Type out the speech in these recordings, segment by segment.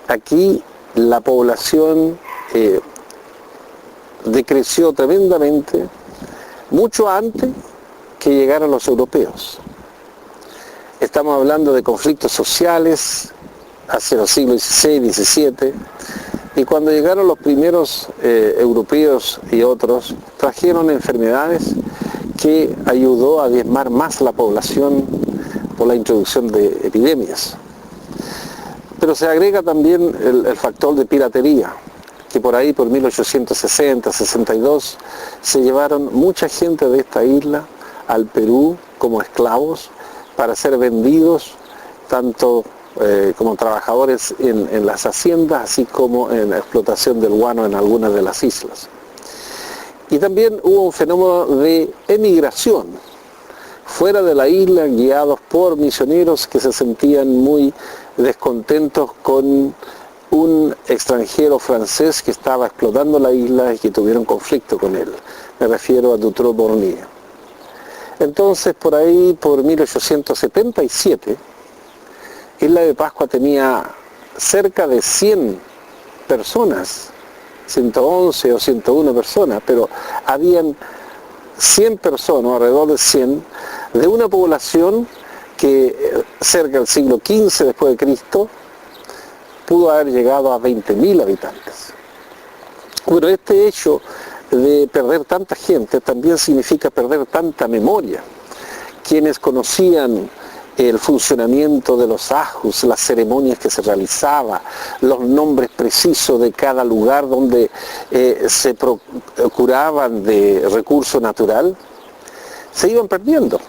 aquí la población decreció tremendamente, mucho antes que llegaran los europeos. Estamos hablando de conflictos sociales hacia los siglos XVI, XVII, y cuando llegaron los primeros europeos y otros, trajeron enfermedades que ayudó a diezmar más la población por la introducción de epidemias. Pero se agrega también el factor de piratería, que por ahí, por 1860, 62, se llevaron mucha gente de esta isla al Perú como esclavos para ser vendidos tanto como trabajadores en las haciendas, así como en la explotación del guano en algunas de las islas. Y también hubo un fenómeno de emigración fuera de la isla, guiados por misioneros que se sentían muy descontentos con un extranjero francés que estaba explotando la isla y que tuvieron conflicto con él. Me refiero a Dutrou-Bornier. Entonces, por ahí, por 1877, Isla de Pascua tenía cerca de 100 personas, 111 o 101 personas, pero habían 100 personas, alrededor de 100, de una población que cerca del siglo XV después de Cristo pudo haber llegado a 20.000 habitantes. Bueno, este hecho de perder tanta gente también significa perder tanta memoria. Quienes conocían el funcionamiento de los ajus, las ceremonias que se realizaba, los nombres precisos de cada lugar donde se procuraban de recurso natural, se iban perdiendo.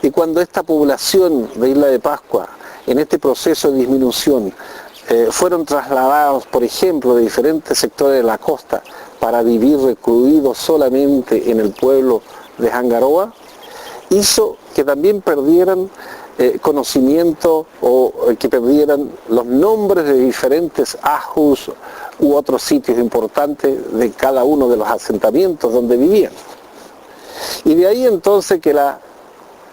Y cuando esta población de Isla de Pascua, en este proceso de disminución, fueron trasladados, por ejemplo, de diferentes sectores de la costa para vivir recluidos solamente en el pueblo de Jangaroa, hizo que también perdieran conocimiento o que perdieran los nombres de diferentes ajus u otros sitios importantes de cada uno de los asentamientos donde vivían. Y de ahí entonces que la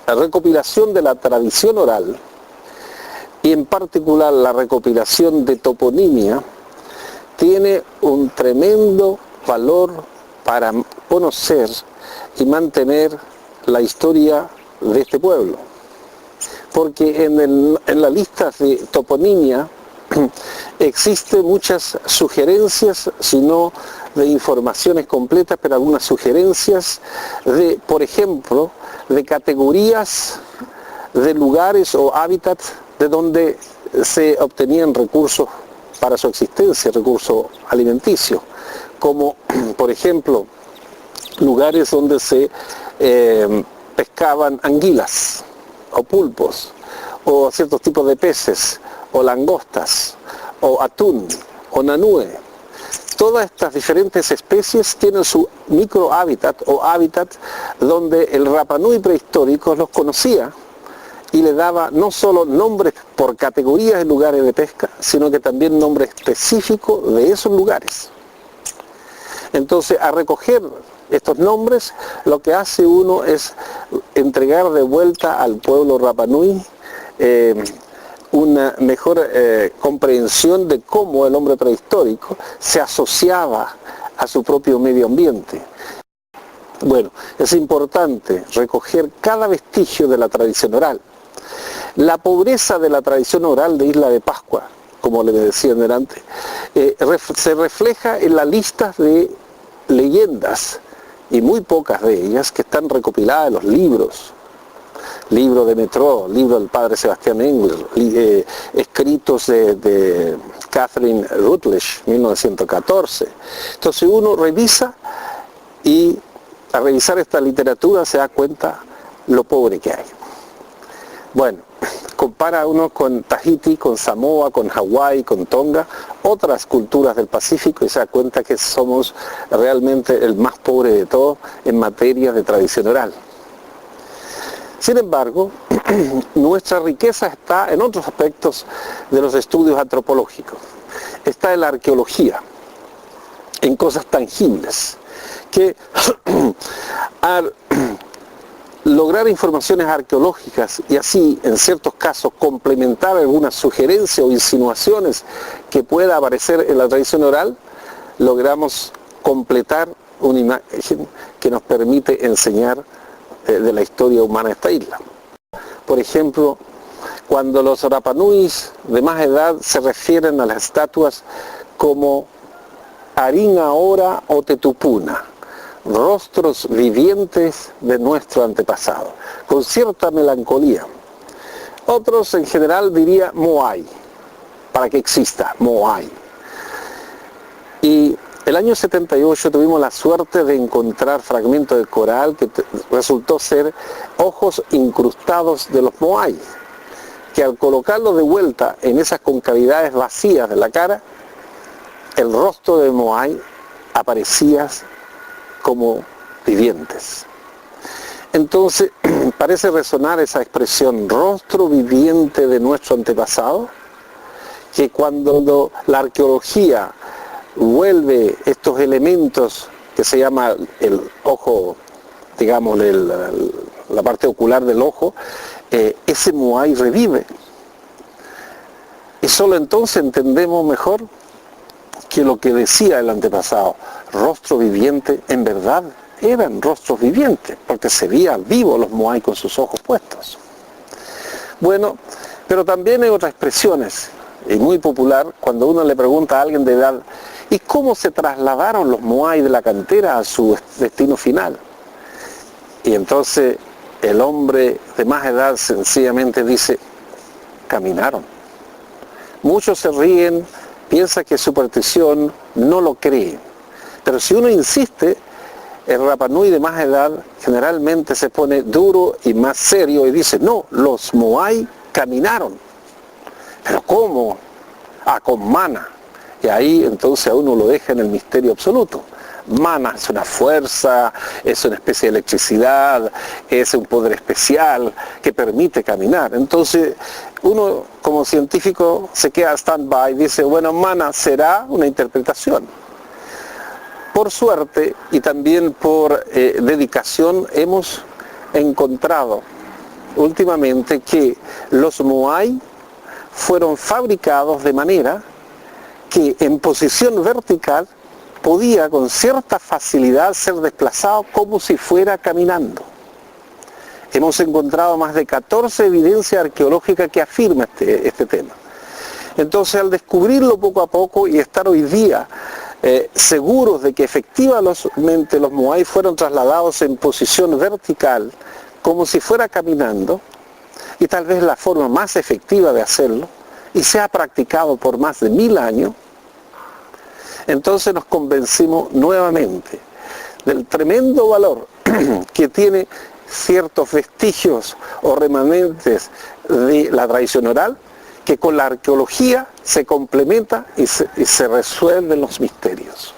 recopilación de la tradición oral, y en particular la recopilación de toponimia, tiene un tremendo valor para conocer y mantener la historia de este pueblo. Porque en la lista de toponimia existen muchas sugerencias, si no de informaciones completas, pero algunas sugerencias de, por ejemplo, de categorías de lugares o hábitats de donde se obtenían recursos para su existencia, recursos alimenticios, como por ejemplo lugares donde se pescaban anguilas o pulpos o ciertos tipos de peces o langostas o atún o nanúe. Todas estas diferentes especies tienen su microhábitat o hábitat donde el Rapa Nui prehistórico los conocía y le daba no solo nombres por categorías de lugares de pesca, sino que también nombres específicos de esos lugares. Entonces, a recoger estos nombres, lo que hace uno es entregar de vuelta al pueblo Rapa Nui una mejor comprensión de cómo el hombre prehistórico se asociaba a su propio medio ambiente. Bueno, es importante recoger cada vestigio de la tradición oral. La pobreza de la tradición oral de Isla de Pascua, como le decían delante, se refleja en las listas de leyendas, y muy pocas de ellas que están recopiladas en los libros. Libro de Metro, libro del padre Sebastián Engel, escritos de Catherine Routledge, 1914. Entonces uno revisa y al revisar esta literatura se da cuenta lo pobre que hay. Bueno, compara uno con Tahití, con Samoa, con Hawái, con Tonga, otras culturas del Pacífico y se da cuenta que somos realmente el más pobre de todos en materia de tradición oral. Sin embargo, nuestra riqueza está en otros aspectos de los estudios antropológicos. Está en la arqueología, en cosas tangibles, que al lograr informaciones arqueológicas y así, en ciertos casos, complementar algunas sugerencias o insinuaciones que pueda aparecer en la tradición oral, logramos completar una imagen que nos permite enseñar de la historia humana de esta isla. Por ejemplo, cuando los Rapanuis de más edad se refieren a las estatuas como Arina Ora o Tetupuna, rostros vivientes de nuestro antepasado, con cierta melancolía. Otros en general diría Moai, para que exista, Moai. Y el año 78 tuvimos la suerte de encontrar fragmentos de coral que resultó ser ojos incrustados de los Moai, que al colocarlos de vuelta en esas concavidades vacías de la cara, el rostro de Moai aparecía como vivientes. Entonces, parece resonar esa expresión, rostro viviente de nuestro antepasado, que cuando la arqueología vuelve estos elementos que se llama el ojo, digamos, la parte ocular del ojo, ese Moai revive. Y solo entonces entendemos mejor que lo que decía el antepasado, rostro viviente, en verdad eran rostros vivientes, porque se veían vivos los Moai con sus ojos puestos. Bueno, pero también hay otras expresiones, y muy popular, cuando uno le pregunta a alguien de edad, ¿y cómo se trasladaron los Moai de la cantera a su destino final? Y entonces el hombre de más edad sencillamente dice, caminaron. Muchos se ríen, piensa que es superstición, no lo cree. Pero si uno insiste, el Rapanui de más edad generalmente se pone duro y más serio y dice, no, los Moai caminaron. ¿Pero cómo? Ah, con mana. Y ahí entonces a uno lo deja en el misterio absoluto. Mana es una fuerza, es una especie de electricidad, es un poder especial que permite caminar. Entonces uno como científico se queda stand-by y dice, bueno, mana será una interpretación. Por suerte y también por dedicación hemos encontrado últimamente que los Moai fueron fabricados de manera que en posición vertical podía con cierta facilidad ser desplazado como si fuera caminando. Hemos encontrado más de 14 evidencias arqueológicas que afirman este tema. Entonces, al descubrirlo poco a poco y estar hoy día seguros de que efectivamente los Moai fueron trasladados en posición vertical, como si fuera caminando, y tal vez la forma más efectiva de hacerlo, y se ha practicado por más de 1000 años, entonces nos convencimos nuevamente del tremendo valor que tiene ciertos vestigios o remanentes de la tradición oral, que con la arqueología se complementa y se resuelven los misterios.